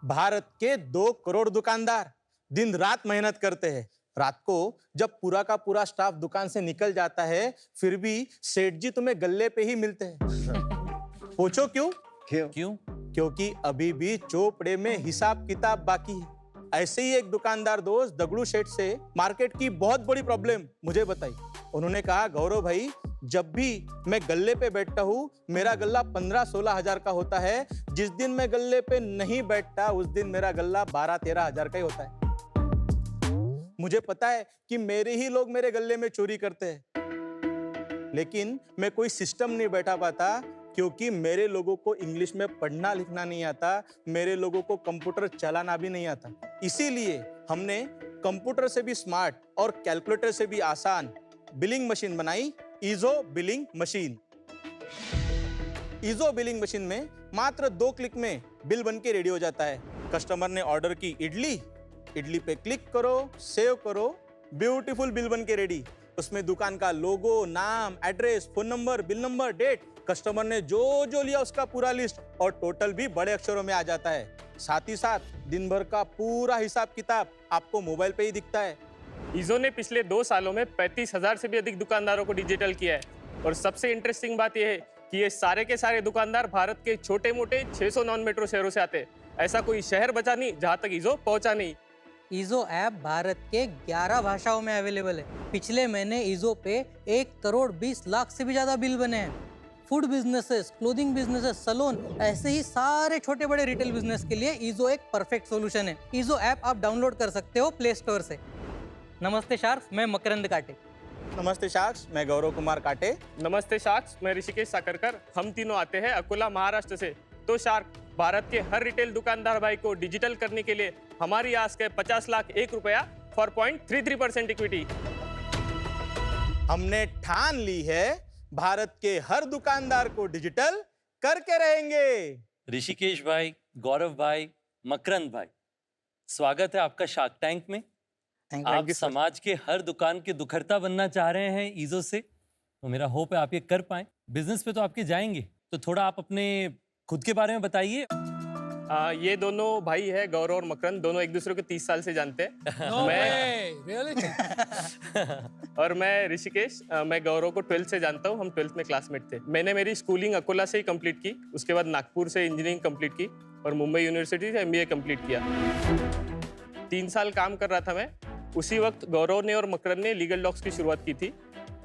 भारत के 2 करोड़ दुकानदार दिन रात मेहनत करते हैं। रात को जब पूरा का पूरा स्टाफ दुकान से निकल जाता है, फिर भी सेठ जी तुम्हें गल्ले पे ही मिलते हैं। पूछो क्यों? क्यों? क्योंकि अभी भी चोपड़े में हिसाब किताब बाकी है। ऐसे ही एक दुकानदार दोस्त दगड़ू सेठ से मार्केट की बहुत बड़ी प्रॉब्लम मुझे बताई। उन्होंने कहा, गौरव भाई, जब भी मैं गल्ले पे बैठता हूँ मेरा गल्ला 15-16 हजार का होता है। जिस दिन मैं गल्ले पे नहीं बैठता उस दिन मेरा गल्ला 12-13 हजार का ही होता है। मुझे पता है कि मेरे ही लोग मेरे गल्ले में चोरी करते हैं, लेकिन मैं कोई सिस्टम नहीं बैठा पाता क्योंकि मेरे लोगों को इंग्लिश में पढ़ना लिखना नहीं आता, मेरे लोगों को कंप्यूटर चलाना भी नहीं आता। इसीलिए हमने कंप्यूटर से भी स्मार्ट और कैलकुलेटर से भी आसान बिलिंग मशीन बनाई, ईजो बिलिंग मशीन। ईजो बिलिंग मशीन में मात्र 2 क्लिक में बिल बन के रेडी हो जाता है। कस्टमर ने ऑर्डर की इडली पे क्लिक करो, सेव करो, ब्यूटीफुल बिल बन के रेडी। उसमें दुकान का लोगो, नाम, address, phone number, bill number, date, customer ने जो लिया उसका पूरा लिस्ट और टोटल भी बड़े अक्षरों में आ जाता है। साथ ही साथ दिन भर का पूरा हिसाब किताब आपको मोबाइल पे ही दिखता है। ईजो ने पिछले 2 सालों में 35,000 से भी अधिक दुकानदारों को डिजिटल किया है। और सबसे इंटरेस्टिंग बात यह है कि ये सारे के सारे दुकानदार भारत के छोटे मोटे 600 नॉन मेट्रो शहरों से आते हैं। ऐसा कोई शहर बचा नहीं जहां तक ईजो पहुंचा नहीं। ईजो ऐप भारत के 11 भाषाओं में अवेलेबल है। पिछले महीने ईजो पे 1 करोड़ 20 लाख से भी ज्यादा बिल बने हैं। Food businesses, clothing businesses, salon, ऐसे ही सारे छोटे बड़े रिटेल बिजनेस के लिए ईजो एक परफेक्ट सॉल्यूशन है। ईजो ऐप आप डाउनलोड कर सकते हो प्ले स्टोर से। नमस्ते शार्क्स, मैं मकरंद काटे। नमस्ते शार्क्स, मैं गौरव कुमार काटे। नमस्ते शार्क्स, मैं ऋषिकेश साकरकर। हम तीनों आते हैं अकोला, महाराष्ट्र से। तो शार्क, भारत के हर रिटेल दुकानदार भाई को डिजिटल करने के लिए हमारी आस्क है 50 लाख ₹1 फॉर 0.33% इक्विटी। हमने ठान ली है भारत के हर दुकानदार को डिजिटल करके रहेंगे। ऋषिकेश भाई, गौरव भाई, मकरंद भाई, स्वागत है आपका शार्क टैंक में। आप समाज के हर दुकान के दुखहर्ता बनना चाह रहे हैं ईजो से, तो मेरा होप है आप ये कर पाएं। बिजनेस पे तो आपके जाएंगे, तो थोड़ा आप अपने खुद के बारे में बताइए। ये दोनों भाई है, गौरव और मकरंद, दोनों एक दूसरे को 30 साल से जानते हैं। और मैं ऋषिकेश, मैं गौरव को 12th से जानता हूँ। हम 12th में क्लासमेट थे। मैंने मेरी स्कूलिंग अकोला से ही कंप्लीट की, उसके बाद नागपुर से इंजीनियरिंग कंप्लीट की और मुंबई यूनिवर्सिटी से MBA कंप्लीट किया। 3 साल काम कर रहा था मैं। उसी वक्त गौरव ने और मकरंद ने लीगल डॉक्स की शुरुआत की थी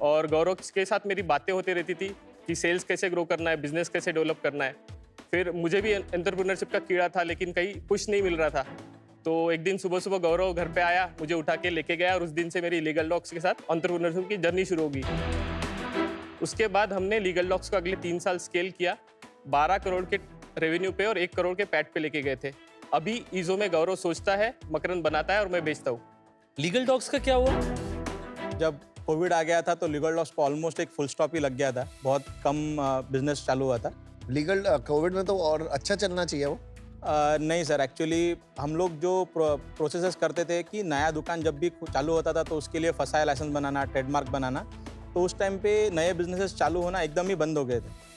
और गौरव के साथ मेरी बातें होती रहती थी कि सेल्स कैसे ग्रो करना है, बिजनेस कैसे डेवलप करना है। फिर मुझे भी एंटरप्रेन्योरशिप का कीड़ा था, लेकिन कहीं पुश नहीं मिल रहा था। तो एक दिन सुबह सुबह गौरव घर पे आया, मुझे उठा के लेके गया और उस दिन से मेरी लीगल डॉक्स के साथ एंटरप्रेन्योरशिप की जर्नी शुरू होगी। उसके बाद हमने लीगल डॉक्स को अगले 3 साल स्केल किया, 12 करोड़ के रेवेन्यू पे और 1 करोड़ के पैट पे लेके गए थे। अभी ईजो में गौरव सोचता है, मकरंद बनाता है और मैं बेचता हूँ। लीगल डॉक्स का क्या हुआ? जब कोविड आ गया था तो लीगल डॉक्स को ऑलमोस्ट एक फुल स्टॉप ही लग गया था। बहुत कम बिजनेस चालू हुआ था। लीगल कोविड में तो और अच्छा चलना चाहिए वो। नहीं सर, एक्चुअली हम लोग जो प्रोसेसेस करते थे कि नया दुकान जब भी चालू होता था तो उसके लिए फसाया लाइसेंस बनाना, ट्रेडमार्क बनाना, तो उस टाइम पे नए बिजनेसेस चालू होना एकदम ही बंद हो गए थे।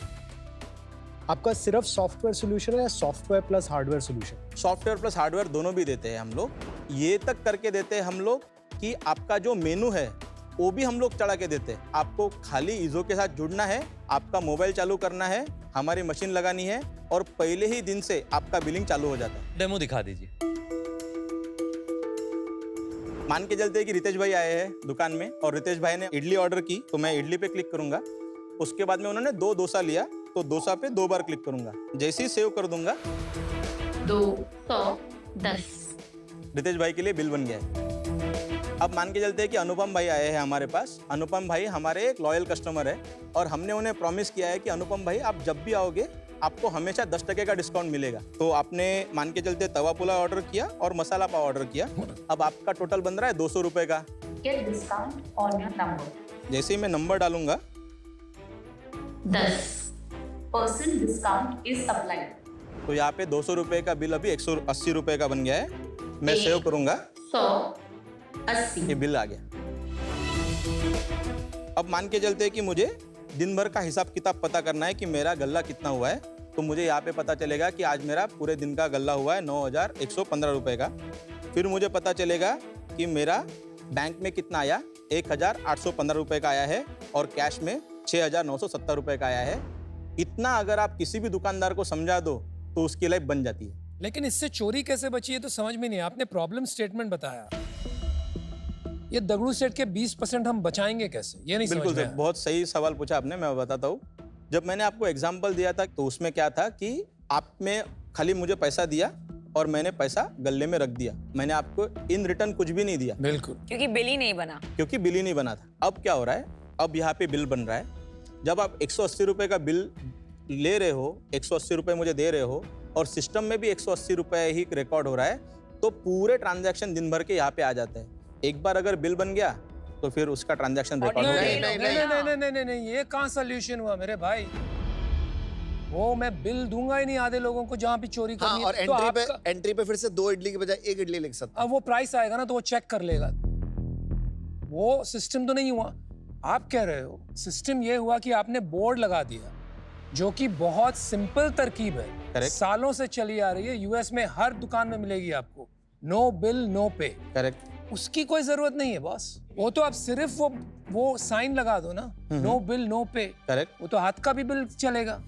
आपका सिर्फ सॉफ्टवेयर सोल्यूशन है या software plus hardware solution? Software plus hardware दोनों भी देते हैं हम लोग। ये तक करके देते हैं हम लोग कि आपका जो मेनू है वो भी हम लोग चढ़ा के देते हैं। आपको खाली ईजो के साथ जुड़ना है, आपका मोबाइल चालू करना है, हमारी मशीन लगानी है और पहले ही दिन से आपका बिलिंग चालू हो जाता है। डेमो दिखा दीजिए। मान के चलते हैं कि रितेश भाई आए हैं दुकान में और रितेश भाई ने इडली ऑर्डर की, तो मैं इडली पे क्लिक करूंगा। उसके बाद में उन्होंने 2 डोसा लिया, तो डोसा पे 2 बार क्लिक करूंगा। जैसे ही सेव कर दूंगा 210 रितेश भाई के लिए बिल बन गया है। अब मान के चलते हैं कि अनुपम भाई आए हैं हमारे पास। अनुपम भाई हमारे एक लॉयल कस्टमर है और हमने उन्हें प्रॉमिस किया है कि अनुपम भाई आप जब भी आओगे आपको हमेशा 10% का डिस्काउंट मिलेगा। तो आपने मान के चलते तवा पुलाव ऑर्डर किया और मसाला पाव ऑर्डर किया। अब आपका टोटल बन रहा है 200 रुपये का। Get discount on your number. जैसे ही मैं नंबर डालूंगा 10% discount is applied. तो यहाँ पे 200 रुपये का बिल अभी 180 रुपये का बन गया है। मैं सेव करूंगा, 180 ये बिल आ गया। अब मान के चलते हैं कि मुझे दिन भर का हिसाब किताब पता करना है कि मेरा गल्ला कितना हुआ है। तो मुझे यहाँ पे पता चलेगा कि आज मेरा पूरे दिन का गल्ला हुआ है 9,115 रुपए का। फिर मुझे पता चलेगा कि मेरा बैंक में कितना आया, 1,815 रुपए का आया है और कैश में 6,970 रुपए का आया है। इतना अगर आप किसी भी दुकानदार को समझा दो तो उसकी लाइफ बन जाती है। लेकिन इससे चोरी कैसे बची है तो समझ में नहीं। आपने प्रॉब्लम स्टेटमेंट बताया, ये दगड़ू सेठ के 20% हम बचाएंगे कैसे, ये नहीं समझ बिल्कुल में सर, आया। बहुत सही सवाल पूछा आपने, मैं बताता हूँ। जब मैंने आपको एग्जाम्पल दिया था तो उसमें क्या था कि आपने खाली मुझे पैसा दिया और मैंने पैसा गल्ले में रख दिया, मैंने आपको इन रिटर्न कुछ भी नहीं दिया बिल्कुल, क्योंकि बिल ही नहीं बना। क्योंकि बिल ही नहीं बना था। अब क्या हो रहा है, अब यहाँ पे बिल बन रहा है। जब आप 180 रुपए का बिल ले रहे हो, 180 रुपए मुझे दे रहे हो और सिस्टम में भी 180 रुपए ही रिकॉर्ड हो रहा है, तो पूरे ट्रांजैक्शन दिन भर के यहाँ पे आ जाते हैं। एक बार अगर बिल बन गया तो फिर उसका ट्रांजैक्शन रिकॉर्ड हो नहीं गया। नहीं नहीं नहीं नहीं नहीं नहीं, ये कहाँ सोल्यूशन हुआ मेरे भाई। वो मैं बिल दूंगा ही नहीं आधे लोगों को जहाँ पे चोरी हाँ, करनी और है। तो एंट्री पे फिर से 2 इडली के बजाय 1 इडली लिख सकता अब वो प्राइस आएगा ना तो वो चेक कर लेगा। वो सिस्टम तो नहीं हुआ। आप कह रहे हो सिस्टम ये हुआ कि आपने बोर्ड लगा दिया, जो कि बहुत सिंपल तरकीब है, Correct. सालों से चली आ रही है। यूएस में हर दुकान में मिलेगी आपको, नो बिल नो पे। करेक्ट। उसकी कोई जरूरत नहीं है बॉस। वो तो आप सिर्फ वो साइन लगा दो ना, नो बिल नो पे। करेक्ट। वो तो हाथ का भी बिल चलेगा।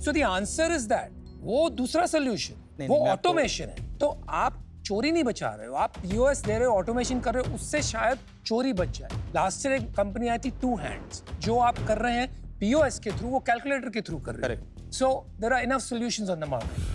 So the answer is that, वो दूसरा सोल्यूशन, वो मैं आपको- ऑटोमेशन है। तो आप चोरी नहीं बचा रहे हो, आप पीओएस दे रहे हो, ऑटोमेशन कर रहे हो, उससे शायद चोरी बच जाए। लास्ट ईयर एक कंपनी आई थी 2 हैंड्स, जो आप कर रहे हैं पीओएस के थ्रू, वो कैलकुलेटर के थ्रू कर रहे हैं। So there are enough solutions on the market.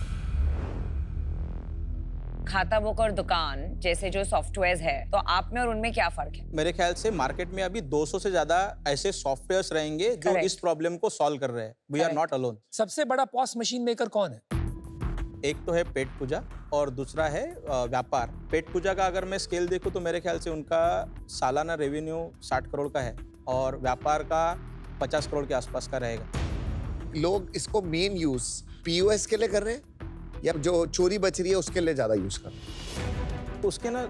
Khatabook और दुकान जैसे जो सॉफ्टवेयर है, तो आप में और उनमें क्या फर्क है? मेरे ख्याल से मार्केट में अभी 200 से ज्यादा ऐसे सॉफ्टवेयर्स रहेंगे जो Correct. इस प्रॉब्लम को सॉल्व कर रहे हैं। We are Correct. Not alone. सबसे बड़ा पॉस मशीन मेकर कौन है? एक तो है पेट पूजा और दूसरा है व्यापार। पेट पूजा का अगर मैं स्केल देखूं तो मेरे ख्याल से उनका सालाना रेवेन्यू 60 करोड़ का है और व्यापार का 50 करोड़ के आसपास का रहेगा। है। लोग इसको मेन यूज पीओएस के लिए कर रहे हैं या जो चोरी बच रही है उसके लिए ज्यादा यूज कर रहे हैं? तो उसके ना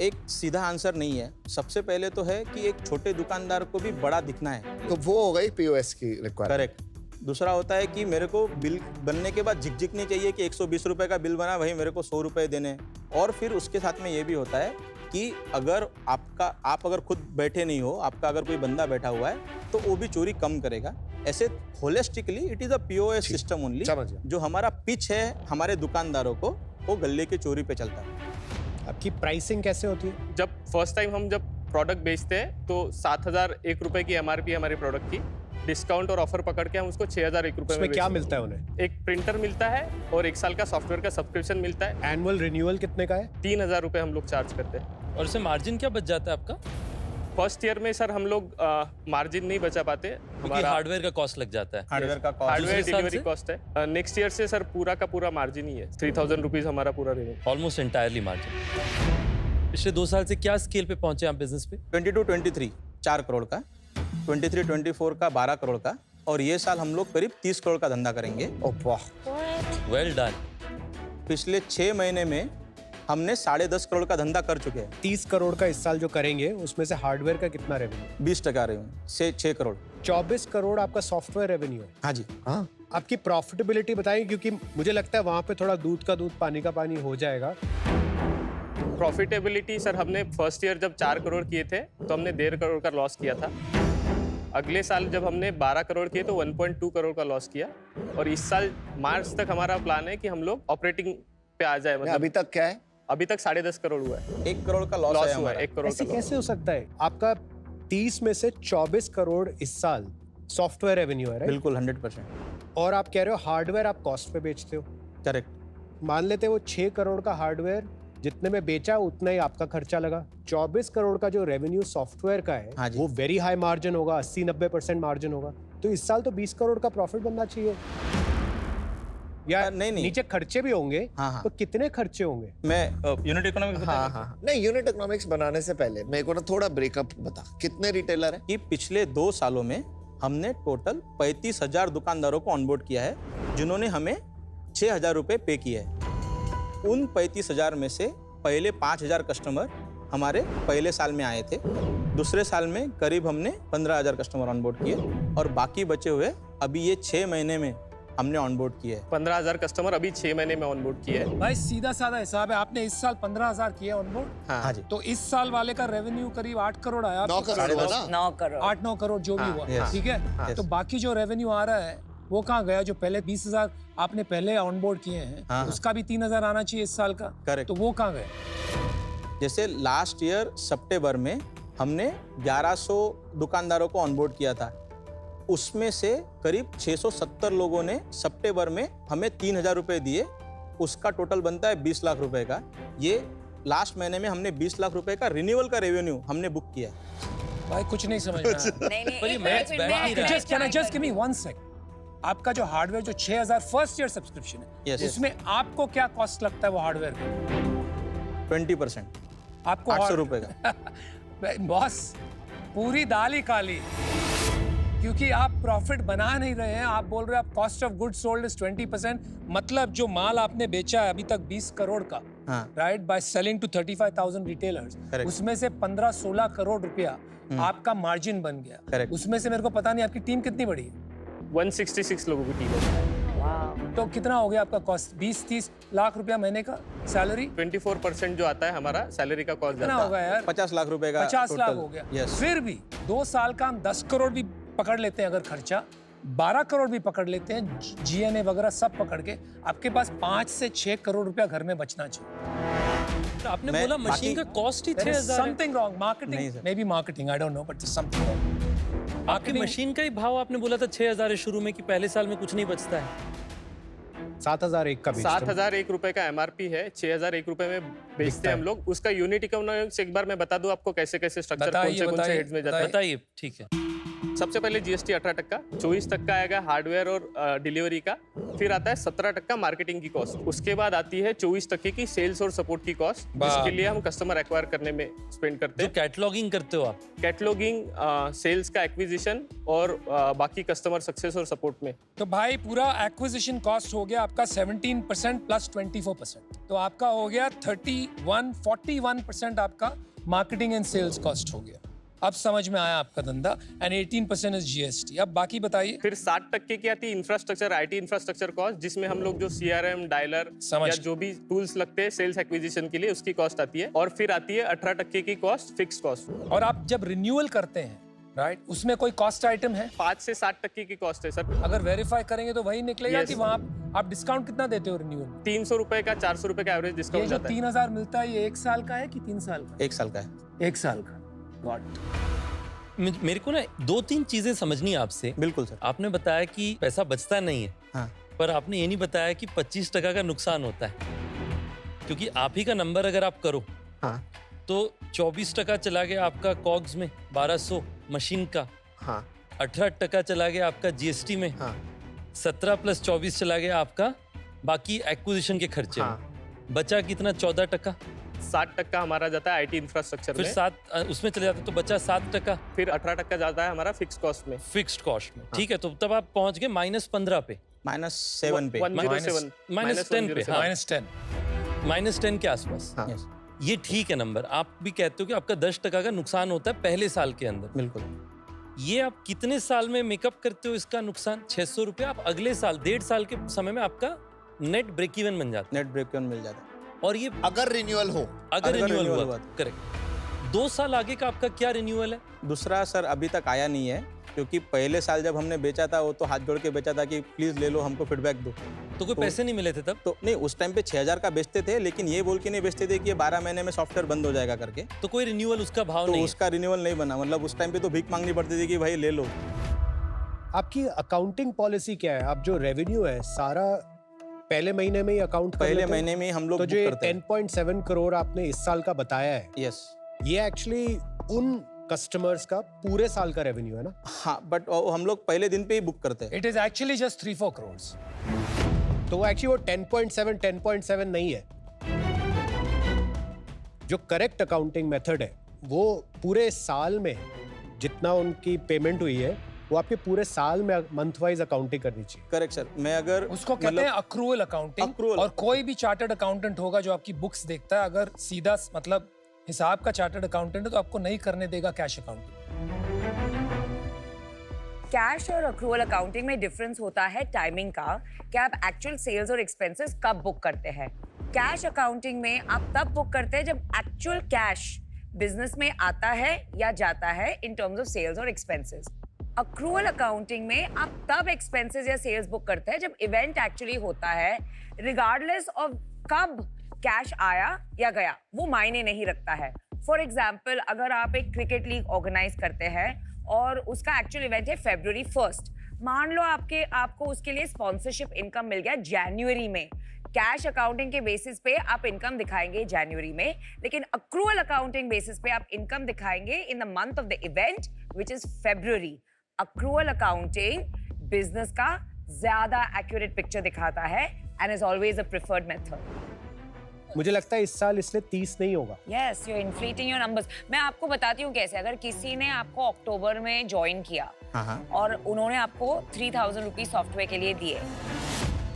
एक सीधा आंसर नहीं है। सबसे पहले तो है कि एक छोटे दुकानदार को भी बड़ा दिखना है, तो वो हो गई पीओएस की रिक्वायरमेंट। करेक्ट। दूसरा होता है कि मेरे को बिल बनने के बाद झिकझिक नहीं चाहिए कि 120 रुपए का बिल बना, वही मेरे को 100 रुपए देने हैं। और फिर उसके साथ में ये भी होता है कि अगर आप अगर खुद बैठे नहीं हो, आपका अगर कोई बंदा बैठा हुआ है तो वो भी चोरी कम करेगा। ऐसे holistically it is a POS system only. समझ गया। जो हमारा पिच है हमारे दुकानदारों को, वो गल्ले की चोरी पे चलता है। आपकी प्राइसिंग कैसे होती है? जब फर्स्ट टाइम हम जब प्रोडक्ट बेचते हैं तो 7,001 रुपए की एमआरपी हमारे प्रोडक्ट की, डिस्काउंट और ऑफर पकड़ के हम उसको 6,001 रुपए उसमें में क्या बेचते मिलता है उन्हें? हैं। एक प्रिंटर मिलता है और 1 साल का सॉफ्टवेयर का सब्सक्रिप्शन मिलता है। एनुअल रिन्यूअल कितने का है? 3,000 रुपए हम लोग चार्ज करते हैं। और उससे मार्जिन क्या बच जाता है आपका? फर्स्ट ईयर में सर हम लोग मार्जिन नहीं बचा पाते। क्योंकि हार्डवेयर का कॉस्ट लग जाता है। हार्डवेयर का कॉस्ट हार्डवेयर दूसरे साल डिलीवरी से? कॉस्ट है। नेक्स्ट ईयर से सर पूरा का पूरा मार्जिन ही है। 3,000 रुपीज हमारा पूरा रेवेन्यू। Almost entirely margin. पिछले 2 साल से क्या स्केल पे पहुंचे आप बिजनेस पे? 22-23 4 करोड़ का, 23-24 का 12 करोड़ का, और ये साल हम लोग करीब 30 करोड़ का धंधा करेंगे। ओह वाह। Well done. पिछले 6 महीने में हमने 10.5 करोड़ का धंधा कर चुके हैं। 30 करोड़ का इस साल जो करेंगे उसमें से हार्डवेयर का कितना रेवेन्यू? 20% रेवेन्यू से 6 करोड़। 24 करोड़ आपका सॉफ्टवेयर रेवेन्यू है। हाँ जी। हाँ, आपकी प्रॉफिटेबिलिटी बताइए, क्योंकि मुझे लगता है वहां पे थोड़ा दूध का दूध पानी का पानी हो जाएगा। प्रॉफिटेबिलिटी सर हमने फर्स्ट ईयर जब 4 करोड़ किए थे तो हमने 1.5 करोड़ का लॉस किया था। अगले साल जब हमने 12 करोड़ किए तो 1.2 करोड़ का लॉस किया। और इस साल मार्च तक हमारा प्लान है कि हम लोग ऑपरेटिंग पे आ जाए। मतलब अभी तक क्या है? अभी तक 10.5 करोड़ हुआ है। 1 करोड़ का लॉस लॉस है हुआ है, हमारा। 1 करोड़ ऐसे का लॉस। कैसे हो सकता है? आपका 30 में से 24 करोड़ इस साल सॉफ्टवेयर रेवेन्यू है, राइट? बिल्कुल 100%। और आप कह रहे हो हार्डवेयर आप कॉस्ट पे बेचते हो। करेक्ट। मान लेते हैं वो 6 करोड़ का हार्डवेयर जितने में बेचा उतना ही आपका खर्चा लगा। 24 करोड़ का जो रेवेन्यू सॉफ्टवेयर का है, हाँ जी। वो वेरी हाई मार्जिन होगा, 80-90% मार्जिन होगा। तो इस साल तो 20 करोड़ का प्रॉफिट बनना चाहिए। या नहीं। नीचे खर्चे भी होंगे। हाँ, हाँ। तो कितने खर्चे होंगे? मैं यूनिट इकोनॉमिक्स हाँ हाँ। नहीं, यूनिट इकोनॉमिक्स बनाने से पहले मेरे को ना थोड़ा ब्रेकअप बता, कितने रिटेलर है? कि पिछले 2 सालों में हमने टोटल 35,000 दुकानदारों को ऑनबोर्ड किया है, जिन्होंने हमें 6,000 रुपए पे किए हैं। उन 35,000 में से पहले 5,000 कस्टमर हमारे पहले साल में आए थे। दूसरे साल में करीब हमने 15,000 कस्टमर ऑनबोर्ड किए और बाकी बचे हुए अभी ये 6 महीने में हमने ऑनबोर्ड किया है। 15,000 कस्टमर अभी 6 महीने में ऑनबोर्ड किए हैं। भाई सीधा साधा हिसाब है, आपने इस साल 15,000 किए ऑनबोर्ड। हाँ जी। तो इस साल वाले का रेवेन्यू करीब 8 करोड़ आया। 9 करोड़ हुआ ना? 9 करोड़ 8-9 करोड़ जो भी हुआ, yes, ठीक है। तो बाकी जो रेवेन्यू आ रहा है वो कहाँ गया? जो पहले 20,000 आपने पहले ऑनबोर्ड किए हैं, उसका भी 3,000 आना चाहिए इस साल का। करेक्ट। तो वो कहाँ गया? जैसे लास्ट ईयर सितंबर में हमने 1100 दुकानदारों को ऑनबोर्ड किया था, उसमें से करीब 670 लोगों ने सितंबर में हमें 3,000 रुपए दिए, उसका टोटल बनता है 20 लाख रुपए का। ये लास्ट महीने में हमने 20 लाख रुपए का रिन्यूअल का रेवेन्यू हमने बुक किया। भाई कुछ नहीं समझ में आया। नहीं पर ये मैथ्स बैठ नहीं रहा है। Just give me 1 second. आपका जो हार्डवेयर जो 6,000 फर्स्ट ईयर सब्सक्रिप्शन है, Yes. उसमें आपको क्या कॉस्ट लगता है वो हार्डवेयर का? 20%, आपको 800 रुपए का। बॉस पूरी दाल ही काली, क्योंकि आप प्रॉफिट बना नहीं रहे हैं। आप बोल रहे हैं आप cost of goods sold is 20%, मतलब जो माल आपने बेचा है अभी तक 20 करोड़ का, right, by selling to 35,000 retailers, उसमें से 15-16 करोड़ रुपया आपका मार्जिन बन गया। Correct. उसमें से मेरे को पता नहीं आपकी टीम कितनी बड़ी है। 166 लोगों की टीम है। तो कितना हो गया आपका कॉस्ट? 20-30 लाख रुपया महीने का सैलरी? 24% जो आता है हमारा सैलरी का कॉस्ट कितना जाता होगा यार? 50 लाख रुपए का 50 लाख total। हो गया। Yes. फिर भी 2 साल का हम 10 करोड़ भी पकड़ लेते हैं अगर खर्चा, 12 करोड़ भी पकड़ लेते हैं, जीएनए वगैरह सब पकड़ के, आपके पास 5 से 6 करोड़ रुपया घर में बचना चाहिए। तो आपने मैं बोला मशीन का बाकी- कॉस्ट ही There is 6,000 है। something wrong. नहीं, Marketing, sir. maybe marketing, I don't know, but there's something wrong. आपकी Marketing- मशीन का ही भाव आपने बोला था 6,000 है शुरू में, कि पहले साल में कुछ नहीं बचता है। 7,001 का बेचते हैं। 7,001 रुपए का एमआरपी है, 6,001 रुपए में बेचते हैं हम लोग। उसका यूनिट इकोनॉमिक्स एक बार मैं बता दूं आपको कैसे कैसे स्ट्रक्चर कौन से हेड्स में जाता है। बताइए, ठीक है। सबसे पहले जीएसटी 18%, 24% आएगा हार्डवेयर और डिलीवरी का, फिर आता है 17% मार्केटिंग की कॉस्ट, उसके बाद आती है 24% की सेल्स और सपोर्ट की कॉस्ट, जिसके लिए हम कस्टमर एक्वायर करने में स्पेंड करते जो हैं। कैटलॉगिंग करते हो आप, कैटलॉगिंग, सेल्स का एक्विजिशन और बाकी कस्टमर सक्सेस और सपोर्ट में। तो भाई पूरा एक्विजिशन कॉस्ट हो गया आपका 17% प्लस 24%, तो आपका हो गया 41% आपका मार्केटिंग एंड सेल्स कॉस्ट हो गया। अब समझ में आया आपका धंधा। And 18% is GST. अब बाकी बताइए। फिर 60% की आती है इंफ्रास्ट्रक्चर, आईटी इंफ्रास्ट्रक्चर कॉस्ट, जिसमें हम लोग जो सीआरएम, डायलर समझ या जो भी टूल्स लगते हैं सेल्स एक्विजिशन के लिए, उसकी कॉस्ट आती है। और फिर आती है 18% की कॉस्ट, फिक्स कॉस्ट। और आप जब रिन्यूअल करते हैं, राइट, उसमें कोई कॉस्ट आइटम है? 5 से 60% की कॉस्ट है सर। अगर वेरीफाई करेंगे तो वही निकलेगा Yes. कि वहाँ आप डिस्काउंट कितना देते हो रिन्यूअल में? 300 रुपए का 400 रुपए का एवरेज ये डिस्काउंट जो जाता है। 3,000 मिलता है ये 1 साल का है कि 3 साल का? 1 साल का है। 1 साल का। गॉट। मेरे को ना 2-3 चीजें समझनी है आपसे। बिल्कुल सर। आपने बताया कि पैसा बचता नहीं है, हाँ। पर आपने ये नहीं बताया कि 25% का नुकसान होता है, क्योंकि आप ही का नंबर अगर आप करो, हाँ। तो 24% चला गया आपका कॉग्स में, 1200 मशीन का, हाँ 18% चला गया आपका जीएसटी में, हाँ 17 + 24 चला गया आपका बाकी एक्विजिशन के खर्चे हाँ। में, बचा कितना? 14%। 60% हमारा जाता है आईटी इंफ्रास्ट्रक्चर फिर में। 7 उसमें चले जाते तो बचा 7%। फिर 18% जाता है हमारा फिक्स कॉस्ट में। फिक्स्ड कॉस्ट में, ठीक है। तो तब आप पहुंच गए -15 पे, -7 पे। 107 -10 पे, हाँ, -10। -10 के आसपास। हाँ। Yes, ये ठीक है नंबर। आप भी कहते हो कि आपका 10% का नुकसान होता है पहले साल के अंदर। बिल्कुल। ये आप कितने साल में मेकअप करते हो इसका नुकसान? 600 रुपये आप अगले साल, 1.5 साल के समय में आपका नेट ब्रेक इवन बन जाता नेट ब्रेक मिल जाता है। है। और ये अगर रिन्यूअल हो अगर रिन्यूअल renewal हुआ, हुआ करेक्ट। 2 साल आगे का आपका क्या रिन्यूअल है? दूसरा सर अभी तक आया नहीं है, क्योंकि पहले साल जब हमने बेचा था वो तो हाथ जोड़ के बेचा था कि प्लीज ले लो, हमको फीडबैक दो। तो कोई पैसे नहीं मिले थे तब? तो नहीं, उस टाइम पे 6,000 का बेचते थे, लेकिन ये बोल के नहीं बेचते थे कि ये 12 महीने में सॉफ्टवेयर बंद हो जाएगा करके। तो कोई रिन्यूअल उसका भाव तो नहीं है। उसका रिन्यूअल नहीं बना। मतलब उस टाइम पे तो भीख मांगनी पड़ती थी कि भाई ले लो। आपकी अकाउंटिंग पॉलिसी क्या है? आप जो रेवेन्यू है सारा पहले महीने में ही अकाउंट कर पहले लेते हो? महीने में ही हम लोग तो जो book ये करते हैं। 10.7 करोड़ आपने इस साल का बताया है, यस। ये एक्चुअली उन कस्टमर्स का पूरे साल का रेवेन्यू है ना? हाँ, बट हम लोग पहले दिन पे ही बुक करते हैं। It is actually just 3-4 crore. तो एक्चुअली वो 10.7 नहीं है। जो करेक्ट अकाउंटिंग मेथड है वो पूरे साल में जितना उनकी पेमेंट हुई है वो आपके पूरे साल में मंथ वाइज अकाउंटिंग करनी चाहिए। Correct sir. मैं अगर उसको कहते हैं अक्रूवल अकाउंटिंग। Accrual। और कोई भी चार्टर्ड अकाउंटेंट होगा जो आपकी बुक्स देखता है, अगर सीधा मतलब हिसाब का चार्टर्ड अकाउंटेंट है तो आपको नहीं करने देगा कैश अकाउंटिंग। कैश और अक्रूवल अकाउंटिंग में डिफरेंस होता है टाइमिंग का, कि आप एक्चुअल सेल्स और एक्सपेंसेस कब बुक करते हैं। कैश अकाउंटिंग में आप तब बुक करते हैं जब एक्चुअल कैश बिजनेस में आता है या जाता है इन टर्म्स ऑफ सेल्स और एक्सपेंसेस। अक्रूवल अकाउंटिंग में आप तब एक्सपेंसेस या सेल्स बुक करते हैं जब इवेंट एक्चुअली होता है, रिगार्डलेस ऑफ कब कैश आया या गया, वो मायने नहीं रखता है। फॉर एग्जाम्पल, अगर आप एक क्रिकेट लीग ऑर्गेनाइज करते हैं और उसका एक्चुअल इवेंट है February 1st, मान लो आपको उसके लिए स्पॉन्सरशिप इनकम मिल गया जनवरी में, कैश अकाउंटिंग के बेसिस पे आप इनकम दिखाएंगे जनवरी में, लेकिन अक्रूवल अकाउंटिंग बेसिस पे आप इनकम दिखाएंगे in the month of the event which is February। Accrual accounting business का ज्यादा एक्यूरेट पिक्चर दिखाता है and is always a preferred method. मुझे लगता है इस साल इसलिए 30 नहीं होगा। Yes, you inflating your numbers. मैं आपको बताती हूँ कैसे। अगर किसी ने आपको अक्टूबर में ज्वाइन किया और उन्होंने आपको 3000 रुपीज सॉफ्टवेयर के लिए दिए,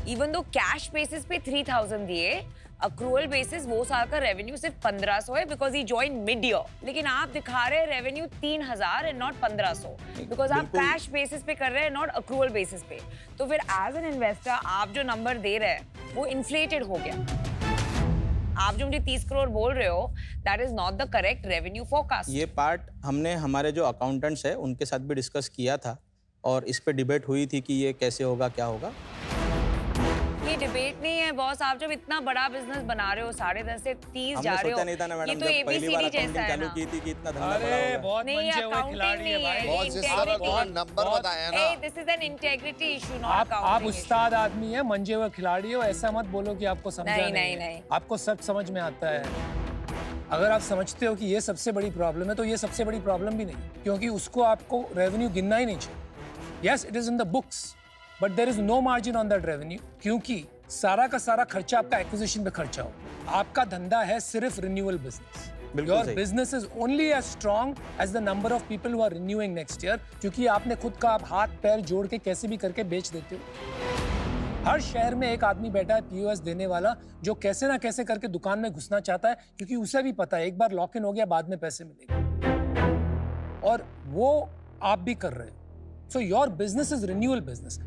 इवन दो कैश बेसिस पे 3000 दिए, अक्रूवल बेसिस वो साल का रेवेन्यू सिर्फ 1500 है because he join mid year, लेकिन आप दिखा रहे हैं रेवेन्यू 3000 एंड नॉट 1500 बिकॉज आप कैश बेसिस पे कर रहे हैं, नॉट अक्रूवल बेसिस पे। तो फिर एज एन इन्वेस्टर आप जो नंबर दे रहे हैं वो इन्फ्लेटेड हो गया। आप जो मुझे 30 करोड़ बोल रहे हो, that is not the correct revenue forecast. ये पार्ट हमने हमारे जो अकाउंटेंट्स है उनके साथ भी डिस्कस किया था और इस पे डिबेट हुई थी कि ये कैसे होगा, क्या होगा। ये डिबेट नहीं है बॉस, आप जब इतना बड़ा बिजनेस बना रहे हो, 10.5 से 30 जा रहे हो, नहीं था ना मैडम, ये तो जब पहली बार ABCD जैसा अकाउंटिंग है चालू ना। की थी कि इतना धंधा बड़ा होगा। बहुत नहीं, मंजे हुए accounting खिलाड़ी है नहीं भाई। है, बहुत जिस तरह तुम्हारा नंबर बताया ना, this is an integrity issue, not आप अकाउंटिंग। उस्ताद आदमी है, मंजे हुए खिलाड़ी हो, ऐसा मत बोलो कि आपको समझा नहीं, नहीं, नहीं, है। नहीं। आपको सब समझ में आता है। अगर आप समझते हो कि ये सबसे बड़ी प्रॉब्लम है, तो ये सबसे बड़ी प्रॉब्लम भी नहीं, क्योंकि उसको आपको रेवेन्यू गिनना ही नहीं चाहिए। Yes, it is in the books, but there is no margin on that revenue, क्योंकि सारा का सारा खर्चा आपका एक्विजिशन पे खर्चा हो। आपका धंधा है सिर्फ रिन्यूअल बिजनेस। बिल्कुल योर सही। Business is only as strong as the number of people who are renewing next year, क्योंकि आपने खुद का आप हाथ पैर जोड़ के कैसे भी करके बेच देते हो। हर शहर में एक आदमी बैठा है पीओएस देने वाला, जो कैसे ना कैसे करके दुकान में घुसना चाहता है, क्योंकि उसे भी पता है एक बार लॉक इन हो गया बाद में पैसे मिलेंगे, और वो आप भी कर रहे हो। So your business is renewal business.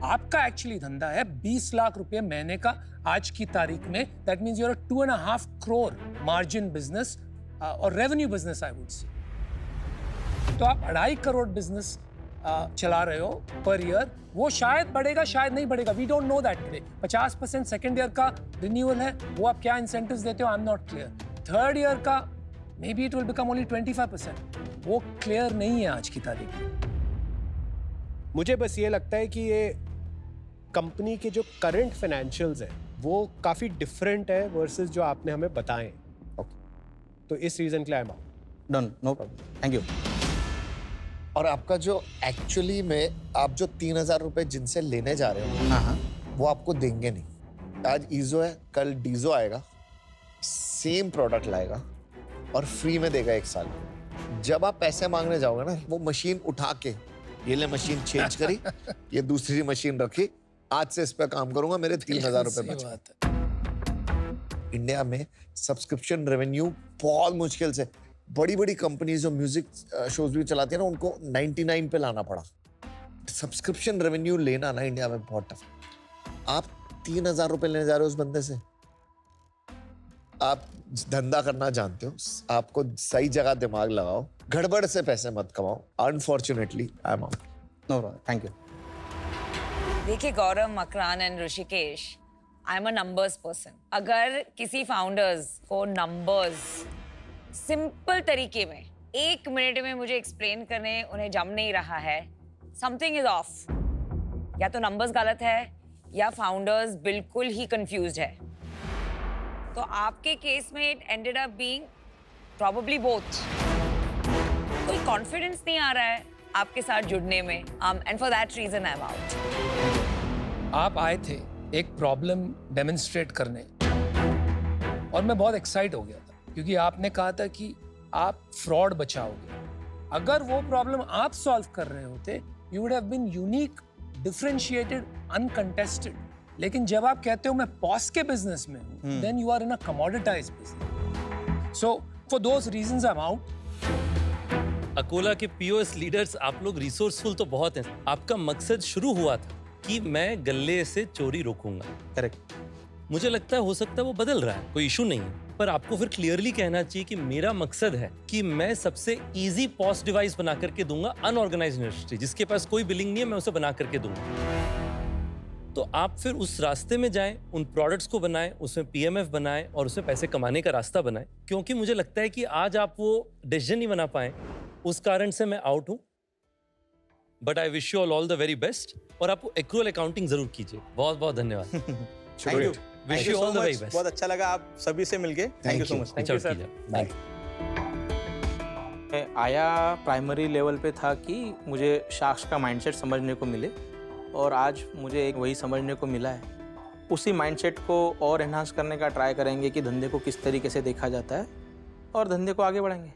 आपका एक्चुअली धंधा है 20 लाख रुपए महीने का आज की तारीख में। That means your 2.5 crore margin business और revenue business, I would say. तो आप 2.5 करोड़ बिजनेस चला रहे हो पर ईयर। वो शायद बढ़ेगा, शायद नहीं बढ़ेगा, we don't know that today. 50% second year का रिन्यूअल है, वो आप क्या इंसेंटिव्स देते हो, I am not clear. Third year का maybe it will become only 25%, वो क्लियर नहीं है आज की तारीख में। मुझे बस ये लगता है कि ये कंपनी के जो करंट फाइनेंशियल्स हैं वो काफ़ी डिफरेंट है वर्सेस जो आपने हमें बताए हैं। तो इस रीज़न के लिए I am out. Done, no problem, thank you. और आपका जो एक्चुअली में आप जो 3000 रुपए जिनसे लेने जा रहे हो, हाँ, वो आपको देंगे नहीं। आज ईजो है, कल डीजो आएगा, सेम प्रोडक्ट लाएगा और फ्री में देगा 1 साल। जब आप पैसे मांगने जाओगे ना, वो मशीन उठा के, ये ले मशीन चेंज करी, ये दूसरी मशीन रखी, आज से इस पे काम करूंगा, मेरे 3000 रुपए बच गए। इंडिया में सब्सक्रिप्शन रेवेन्यू बहुत मुश्किल से, बड़ी बड़ी कंपनीज जो म्यूजिक शोज भी चलाती है ना, उनको 99 पे लाना पड़ा। सब्सक्रिप्शन रेवेन्यू लेना ना इंडिया में बहुत टफ है। आप 3000 रुपए लेने जा रहे हो उस बंदे से, आप धंधा करना जानते हो, आपको सही जगह दिमाग लगाओ, गड़बड़ से पैसे मत कमाओ। Unfortunately I am out. No problem, thank you. देखिए Gaurav, Makran and Rishikesh, I am a numbers person. अगर किसी फाउंडर्स को नंबर्स सिंपल तरीके में 1 मिनट में मुझे एक्सप्लेन करने उन्हें जम नहीं रहा है, समथिंग इज ऑफ। या तो नंबर्स गलत है या फाउंडर्स बिल्कुल ही कंफ्यूज्ड है। तो आपके केस में it ended up being probably both. कोई कॉन्फिडेंस नहीं आ रहा है आपके साथ जुड़ने में, and for that reason I am out. आप आए थे एक प्रॉब्लम डेमोन्स्ट्रेट करने, और मैं बहुत एक्साइट हो गया था, क्योंकि आपने कहा था कि आप फ्रॉड बचाओगे। अगर वो प्रॉब्लम आप सॉल्व कर रहे होते, you would have been unique, differentiated, uncontested. लेकिन जब आप कहते हो मैं पॉस के बिजनेस में हूं, then you are in a commoditized business. So for those reasons I am out. Akola के पीओएस लीडर्स, आप लोग रिसोर्सफुल तो बहुत हैं। आपका मकसद शुरू हुआ था कि मैं गल्ले से चोरी रोकूंगा। करेक्ट। मुझे लगता है हो सकता है वो बदल रहा है, कोई इशू नहीं है, पर आपको फिर क्लियरली कहना चाहिए कि मेरा मकसद है कि मैं सबसे इजी पॉस डिवाइस बना करके दूंगा अनऑर्गेनाइज्ड इंडस्ट्री, जिसके पास कोई बिलिंग नहीं है, मैं उसे बना करके दूंगा। तो आप फिर उस रास्ते में जाएं, उन प्रोडक्ट्स को बनाएं, उसमें पीएमएफ बनाएं और उसमें पैसे कमाने का रास्ता बनाएं। क्योंकि मुझे लगता है कि आज आप वो डिसीजन नहीं बना पाए, उस कारण से मैं आउट हूं। But I wish you all the very best, और आप एक्रूअल अकाउंटिंग जरूर कीजिए। बहुत बहुत धन्यवाद। Thank you. Wish you all the very best. बहुत अच्छा लगा आप सभी से मिलके। Thank you so much. Thank you sir. Bye. मैं आया प्राइमरी लेवल पे था कि मुझे शार्क्स का माइंडसेट समझने को मिले, और आज मुझे एक वही समझने को मिला है। उसी माइंडसेट को और एनहांस करने का ट्राई करेंगे कि धंधे को किस तरीके से देखा जाता है, और धंधे को आगे बढ़ाएंगे।